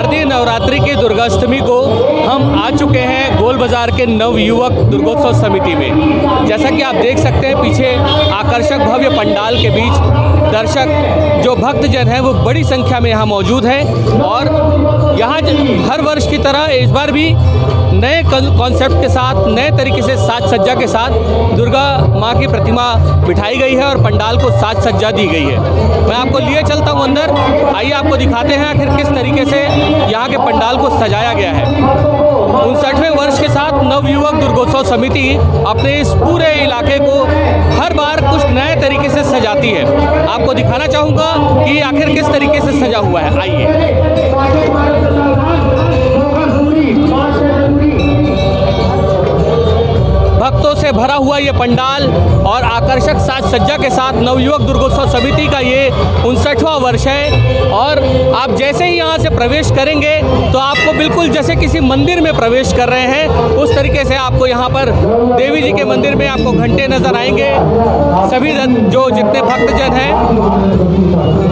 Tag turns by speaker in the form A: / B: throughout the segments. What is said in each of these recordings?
A: शारदीय नवरात्रि की दुर्गाष्टमी को हम आ चुके हैं गोल बाजार के नवयुवक दुर्गोत्सव समिति में। जैसा कि आप देख सकते हैं पीछे आकर्षक भव्य पंडाल के बीच दर्शक जो भक्तजन हैं वो बड़ी संख्या में यहाँ मौजूद हैं और यहाँ हर वर्ष की तरह इस बार भी नए कॉन्सेप्ट के साथ नए तरीके से साज सज्जा के साथ दुर्गा माँ की प्रतिमा बिठाई गई है और पंडाल को साज सज्जा दी गई है। मैं आपको लिए चलता हूँ अंदर, आइए आपको दिखाते हैं आखिर किस तरीके से यहाँ के पंडाल को सजाया गया है। 59वें वर्ष के साथ नवयुवक दुर्गोत्सव समिति अपने इस पूरे इलाके को हर बार कुछ नए तरीके से सजाती है। आपको दिखाना चाहूँगा कि आखिर किस तरीके से सजा हुआ है। आइए। भक्तों से भरा हुआ ये पंडाल और आकर्षक साज सज्जा के साथ नवयुवक दुर्गोत्सव समिति का ये 59वां वर्ष है। और आप जैसे ही यहाँ से प्रवेश करेंगे तो आपको बिल्कुल जैसे किसी मंदिर में प्रवेश कर रहे हैं उस तरीके से आपको यहाँ पर देवी जी के मंदिर में आपको घंटे नजर आएंगे। सभी जो जितने भक्तजन हैं,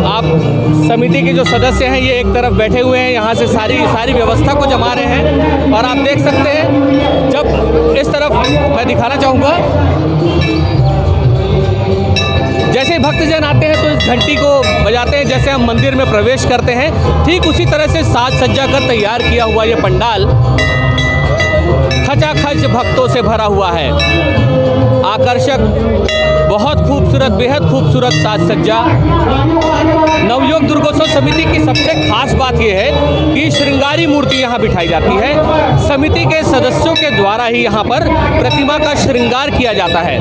A: आप समिति के जो सदस्य हैं ये एक तरफ बैठे हुए हैं, यहाँ से सारी व्यवस्था को जमा रहे हैं। और आप देख सकते हैं जब इस तरफ मैं दिखाना चाहूँगा, जैसे ही भक्तजन आते हैं तो इस घंटी को बजाते हैं जैसे हम मंदिर में प्रवेश करते हैं। ठीक उसी तरह से साज सज्जा कर तैयार किया हुआ ये पंडाल खचाखच भक्तों से भरा हुआ है। आकर्षक, बहुत खूबसूरत, बेहद खूबसूरत साज सज्जा। नवयुवक दुर्गोत्सव समिति की सबसे खास बात यह है कि श्रृंगारी मूर्ति यहाँ बिठाई जाती है। समिति के सदस्यों के द्वारा ही यहाँ पर प्रतिमा का श्रृंगार किया जाता है।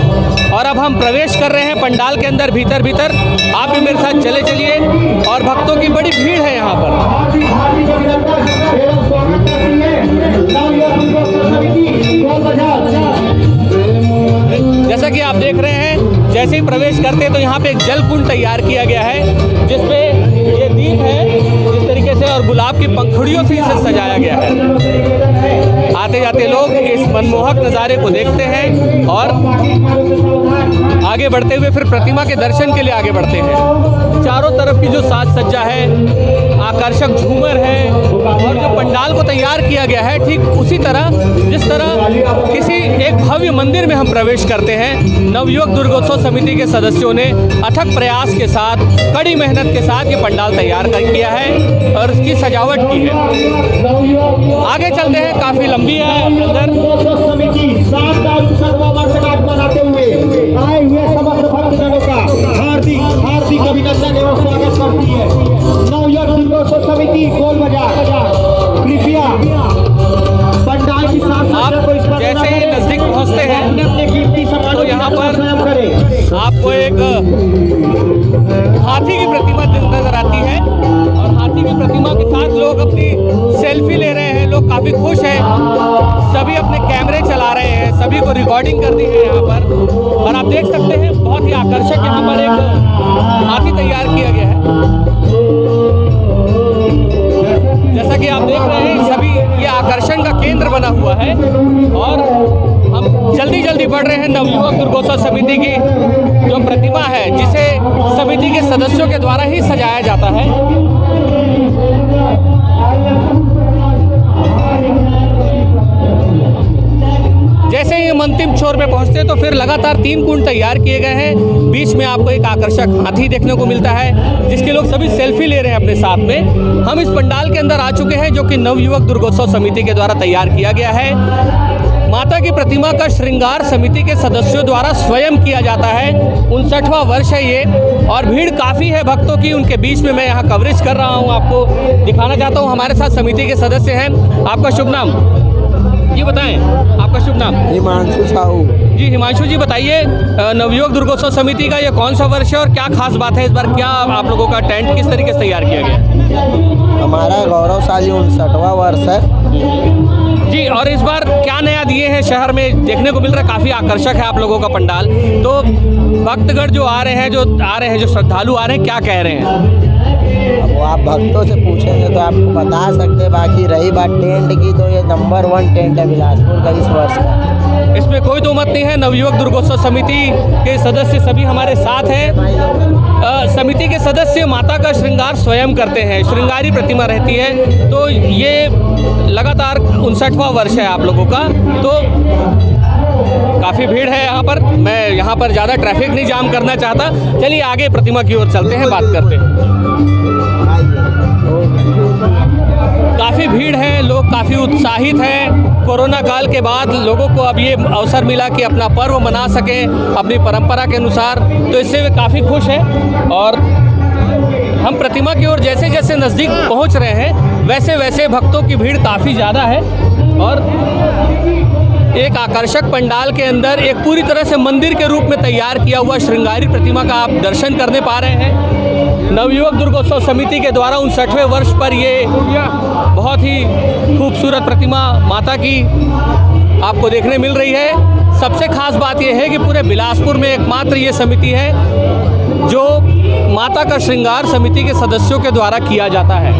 A: और अब हम प्रवेश कर रहे हैं पंडाल के अंदर भीतर। आप भी मेरे साथ चले चलिए। और भक्तों की बड़ी भीड़ है यहाँ पर। जैसा कि आप देख रहे हैं, जैसे ही प्रवेश करते हैं तो यहाँ पे एक जल कुंड तैयार किया गया है जिसमें ये दीप है इस तरीके से और गुलाब की पंखुड़ियों से इसे सजाया गया है। आते जाते लोग इस मनमोहक नज़ारे को देखते हैं और आगे बढ़ते हुए फिर प्रतिमा के दर्शन के लिए आगे बढ़ते हैं। चारों तरफ की जो साज सज्जा है, आकर्षक झूमर है और जो पंडाल को तैयार किया गया है ठीक उसी तरह जिस तरह किसी एक भव्य मंदिर में हम प्रवेश करते हैं, नवयुवक दुर्गोत्सव समिति के सदस्यों ने अथक प्रयास के साथ, कड़ी मेहनत के साथ ये पंडाल तैयार कर किया है और इसकी सजावट की है। आगे चलते हैं, काफ़ी लंबी है अंदर।
B: समिति 7वां वर्षगांठ मनाते हुए आए हुए समस्त भक्तजनों का हार्दिक अभिनंदन एवं स्वागत करती है नवयुवक दुर्गोत्सव समिति गोल बाजार। कृपया पंडाल की साथ
A: जैसे ही नजदीक पहुंचते हैं तो यहाँ पर आपको एक हाथी की प्रतिमा नजर आती है और हाथी की प्रतिमा के साथ लोग अपनी सेल्फी ले रहे हैं। लोग काफ़ी खुश हैं, सभी अपने कैमरे चला रहे हैं, सभी को रिकॉर्डिंग करनी है यहाँ पर। और आप देख सकते हैं बहुत ही आकर्षक यहाँ पर एक हाथी तैयार किया गया है। जैसा कि आप देख रहे हैं सभी ये आकर्षण का केंद्र बना हुआ है और हम जल्दी बढ़ रहे हैं। नवयुवक दुर्गोत्सव समिति की जो प्रतिमा है जिसे समिति के सदस्यों के द्वारा ही सजाया जाता है। जैसे ही हम अंतिम छोर पे पहुंचते हैं तो फिर लगातार 3 कुंड तैयार किए गए हैं। बीच में आपको एक आकर्षक हाथी देखने को मिलता है जिसके लोग सभी सेल्फी ले रहे हैं अपने साथ में। हम इस पंडाल के अंदर आ चुके हैं जो कि नवयुवक दुर्गोत्सव समिति के द्वारा तैयार किया गया है। माता की प्रतिमा का श्रृंगार समिति के सदस्यों द्वारा स्वयं किया जाता है। 59वां वर्ष है ये और भीड़ काफ़ी है भक्तों की। उनके बीच में मैं यहाँ कवरेज कर रहा हूँ, आपको दिखाना चाहता हूँ। हमारे साथ समिति के सदस्य हैं। आपका शुभ नाम जी बताएं, आपका शुभ नाम?
C: हिमांशु साहू
A: जी। हिमांशु जी बताइए, नवयुवक दुर्गोत्सव समिति का ये कौन सा वर्ष है और क्या खास बात है इस बार? क्या आप लोगों का टेंट किस तरीके से तैयार किया गया?
C: हमारा गौरवशाली 59वां वर्ष है
A: जी। और इस बार क्या नया दिए हैं शहर में देखने को मिल रहा है? काफ़ी आकर्षक है आप लोगों का पंडाल। तो भक्तगण जो आ रहे हैं, जो श्रद्धालु आ रहे हैं, क्या कह रहे हैं?
C: वो आप भक्तों से पूछेंगे तो आपको बता सकते हैं। बाकी रही बात टेंट की, तो ये नंबर 1 टेंट है बिलासपुर का इस वर्ष का।
A: इसमें कोई दो मत नहीं है। नवयुवक दुर्गोत्सव समिति के सदस्य सभी हमारे साथ हैं। समिति के सदस्य माता का श्रृंगार स्वयं करते हैं, श्रृंगारी प्रतिमा रहती है। तो ये लगातार 59वां वर्ष है आप लोगों का। तो काफ़ी भीड़ है यहाँ पर। मैं यहाँ पर ज़्यादा ट्रैफिक नहीं जाम करना चाहता। चलिए आगे प्रतिमा की ओर चलते हैं, बात करते हैं। काफ़ी भीड़ है, लोग काफ़ी उत्साहित हैं। कोरोना काल के बाद लोगों को अब ये अवसर मिला कि अपना पर्व मना सकें अपनी परंपरा के अनुसार, तो इससे वे काफ़ी खुश हैं। और हम प्रतिमा की ओर जैसे जैसे नज़दीक पहुँच रहे हैं वैसे वैसे भक्तों की भीड़ काफ़ी ज़्यादा है। और एक आकर्षक पंडाल के अंदर एक पूरी तरह से मंदिर के रूप में तैयार किया हुआ श्रृंगारी प्रतिमा का आप दर्शन करने पा रहे हैं। नवयुवक दुर्गोत्सव समिति के द्वारा 59वें वर्ष पर ये बहुत ही खूबसूरत प्रतिमा माता की आपको देखने मिल रही है। सबसे खास बात यह है कि पूरे बिलासपुर में एकमात्र ये समिति है जो माता का श्रृंगार समिति के सदस्यों के द्वारा किया जाता है।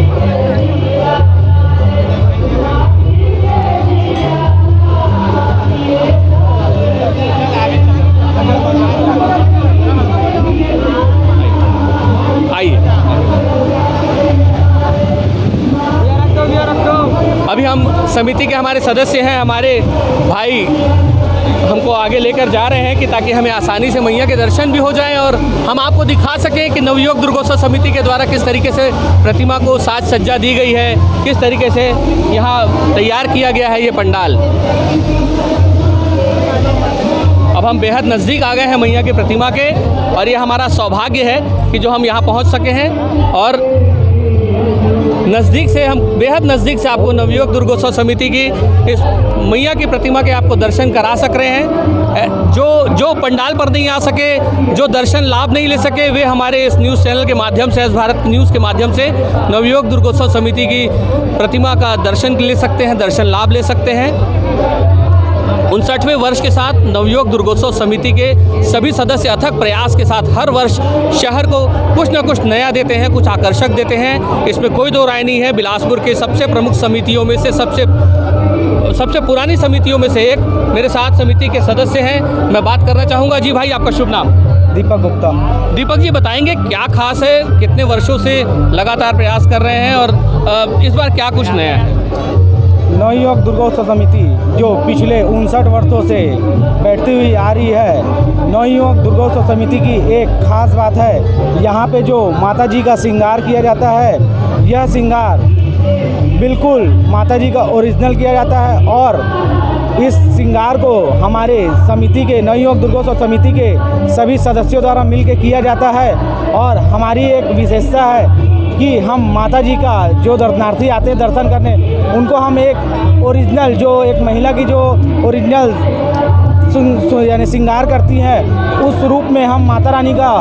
A: अभी हम समिति के हमारे सदस्य हैं, हमारे भाई हमको आगे लेकर जा रहे हैं कि ताकि हमें आसानी से मैया के दर्शन भी हो जाएं और हम आपको दिखा सकें कि नवयुवक दुर्गोत्सव समिति के द्वारा किस तरीके से प्रतिमा को साज सज्जा दी गई है, किस तरीके से यहाँ तैयार किया गया है ये पंडाल। अब हम बेहद नज़दीक आ गए हैं मैया की प्रतिमा के और ये हमारा सौभाग्य है कि जो हम यहाँ पहुँच सके हैं और नज़दीक से हम बेहद नज़दीक से आपको नवयुवक दुर्गोत्सव समिति की इस मैया की प्रतिमा के आपको दर्शन करा सक रहे हैं। जो पंडाल पर नहीं आ सके, जो दर्शन लाभ नहीं ले सके, वे हमारे इस न्यूज़ चैनल के माध्यम से, एस भारत न्यूज़ के माध्यम से नवयुवक दुर्गोत्सव समिति की प्रतिमा का दर्शन ले सकते हैं, दर्शन लाभ ले सकते हैं। 59वें वर्ष के साथ नवयुवक दुर्गोत्सव समिति के सभी सदस्य अथक प्रयास के साथ हर वर्ष शहर को कुछ न कुछ नया देते हैं, कुछ आकर्षक देते हैं। इसमें कोई दो राय नहीं है। बिलासपुर के सबसे प्रमुख समितियों में से सबसे पुरानी समितियों में से एक मेरे साथ समिति के सदस्य हैं। मैं बात करना चाहूँगा। जी भाई, आपका शुभ नाम?
C: दीपक गुप्ता।
A: दीपक जी, बताएंगे क्या खास है, कितने वर्षों से लगातार प्रयास कर रहे हैं और इस बार क्या कुछ नया है?
D: नवयुवक दुर्गोत्सव समिति जो पिछले 59 वर्षों से बैठती हुई आ रही है, नवयुवक दुर्गोत्सव समिति की एक खास बात है, यहाँ पे जो माता जी का श्रृंगार किया जाता है, यह श्रृंगार बिल्कुल माता जी का ओरिजिनल किया जाता है और इस श्रृंगार को हमारे समिति के नवयुवक दुर्गोत्सव समिति के सभी सदस्यों द्वारा मिलकर किया जाता है। और हमारी एक विशेषता है कि हम माता जी का जो दर्शनार्थी आते हैं दर्शन करने, उनको हम एक ओरिजिनल, जो एक महिला की जो ओरिजिनल यानी श्रृंगार करती हैं, उस रूप में हम माता रानी का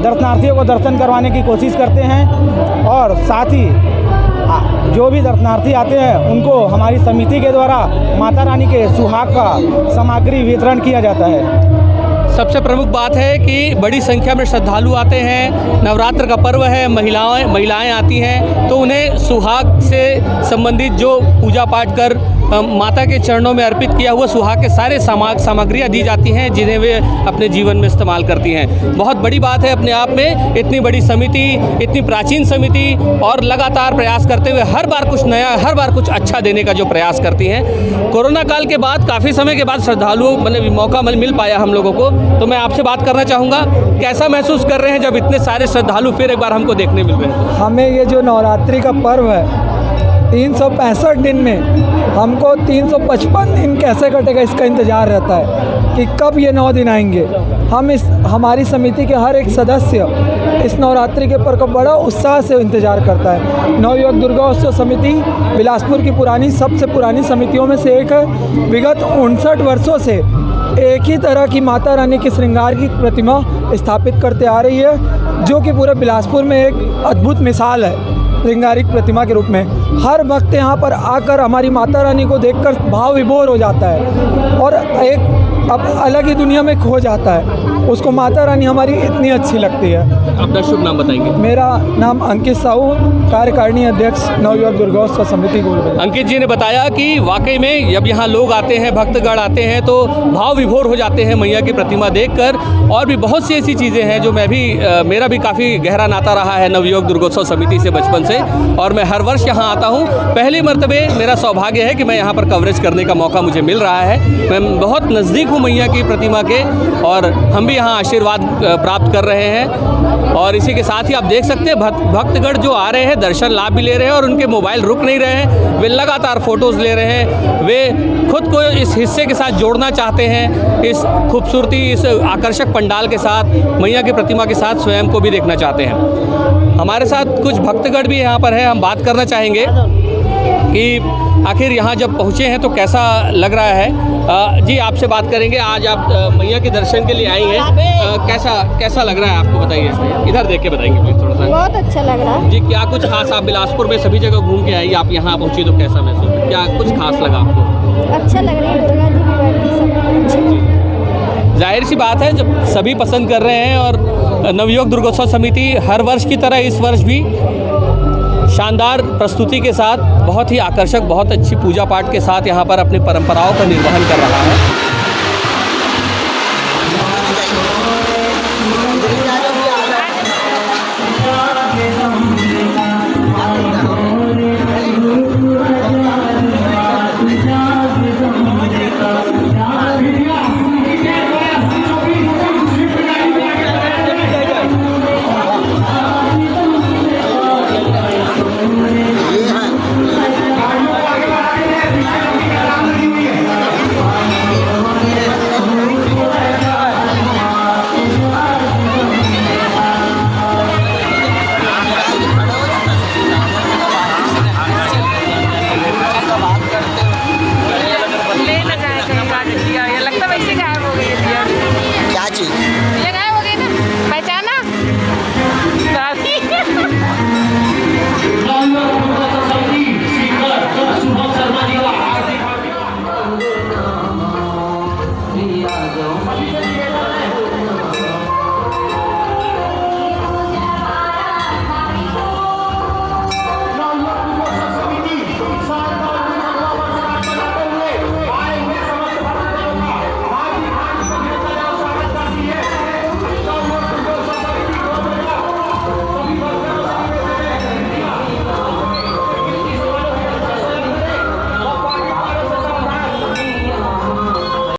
D: दर्शनार्थियों को दर्शन करवाने की कोशिश करते हैं। और साथ ही जो भी दर्शनार्थी आते हैं उनको हमारी समिति के द्वारा माता रानी के सुहाग का सामग्री वितरण किया जाता है।
A: सबसे प्रमुख बात है कि बड़ी संख्या में श्रद्धालु आते हैं। नवरात्र का पर्व है, महिलाएं आती हैं, तो उन्हें सुहाग से संबंधित जो पूजा पाठ कर माता के चरणों में अर्पित किया हुआ सुहाग के सारे सामग्रियाँ दी जाती हैं, जिन्हें वे अपने जीवन में इस्तेमाल करती हैं। बहुत बड़ी बात है अपने आप में, इतनी बड़ी समिति, इतनी प्राचीन समिति और लगातार प्रयास करते हुए हर बार कुछ नया, हर बार कुछ अच्छा देने का जो प्रयास करती हैं। कोरोना काल के बाद काफ़ी समय के बाद श्रद्धालुओं मतलब मौका मिल पाया हम लोगों को, तो मैं आपसे बात करना चाहूँगा, कैसा महसूस कर रहे हैं जब इतने सारे श्रद्धालु फिर एक बार हमको देखने मिल रहे हैं?
E: हमें ये जो नवरात्रि का पर्व है, 365 दिन में हमको 355 दिन कैसे कटेगा इसका इंतज़ार रहता है कि कब ये 9 दिन आएंगे। हमारी समिति के हर एक सदस्य इस नवरात्रि के पर्व को बड़ा उत्साह से इंतज़ार करता है। नवयुवक दुर्गोत्सव समिति बिलासपुर की सबसे पुरानी समितियों में से एक है। विगत 59 वर्षों से एक ही तरह की माता रानी की श्रृंगार की प्रतिमा स्थापित करते आ रही है, जो कि पूरे बिलासपुर में एक अद्भुत मिसाल है श्रृंगारिक प्रतिमा के रूप में। हर भक्त यहाँ पर आकर हमारी माता रानी को देखकर भाव विभोर हो जाता है और एक अब अलग ही दुनिया में खो जाता है। उसको माता रानी हमारी इतनी अच्छी लगती है।
A: अपना शुभ नाम बताएंगे।
E: मेरा नाम अंकित साहू, कार्यकारिणी अध्यक्ष नवयुवक दुर्गोत्सव समिति गोल बाजार।
A: अंकित जी ने बताया कि वाकई में जब यहाँ लोग आते हैं, भक्तगण आते हैं तो भाव विभोर हो जाते हैं मैया की प्रतिमा देखकर। और भी बहुत सी ऐसी चीज़ें हैं जो मेरा भी काफ़ी गहरा नाता रहा है नवयुवक दुर्गोत्सव समिति से बचपन से, और मैं हर वर्ष यहाँ आता हूँ। पहली मर्तबे मेरा सौभाग्य है कि मैं यहाँ पर कवरेज करने का मौका मुझे मिल रहा है। मैं बहुत नज़दीक हूँ मैया की प्रतिमा के, और हम भी यहाँ आशीर्वाद प्राप्त कर रहे हैं। और इसी के साथ ही आप देख सकते हैं भक्तगण जो आ रहे हैं दर्शन लाभ भी ले रहे हैं, और उनके मोबाइल रुक नहीं रहे हैं, वे लगातार फ़ोटोज़ ले रहे हैं। वे खुद को इस हिस्से के साथ जोड़ना चाहते हैं, इस खूबसूरती, इस आकर्षक पंडाल के साथ, मैया की प्रतिमा के साथ स्वयं को भी देखना चाहते हैं। हमारे साथ कुछ भक्तगण भी यहाँ पर है, हम बात करना चाहेंगे कि आखिर यहाँ जब पहुँचे हैं तो कैसा लग रहा है। जी आपसे बात करेंगे। आज आप मैया के दर्शन के लिए आई हैं, कैसा लग रहा है आपको, बताइए। इधर देख के बताएंगे प्लीज थोड़ा सा।
F: बहुत अच्छा लग रहा है
A: जी। क्या कुछ खास, आप बिलासपुर में सभी जगह घूम के आई, आप यहाँ पहुँची तो कैसा महसूस, क्या कुछ खास लगा आपको?
F: अच्छा लग रही है, दुर्गा जी की बैठती सब।
A: जाहिर सी बात है जब सभी पसंद कर रहे हैं, और नवयुवक दुर्गोत्सव समिति हर वर्ष की तरह इस वर्ष भी शानदार प्रस्तुति के साथ, बहुत ही आकर्षक, बहुत अच्छी पूजा पाठ के साथ यहाँ पर अपनी परंपराओं का निर्वहन कर रहा है।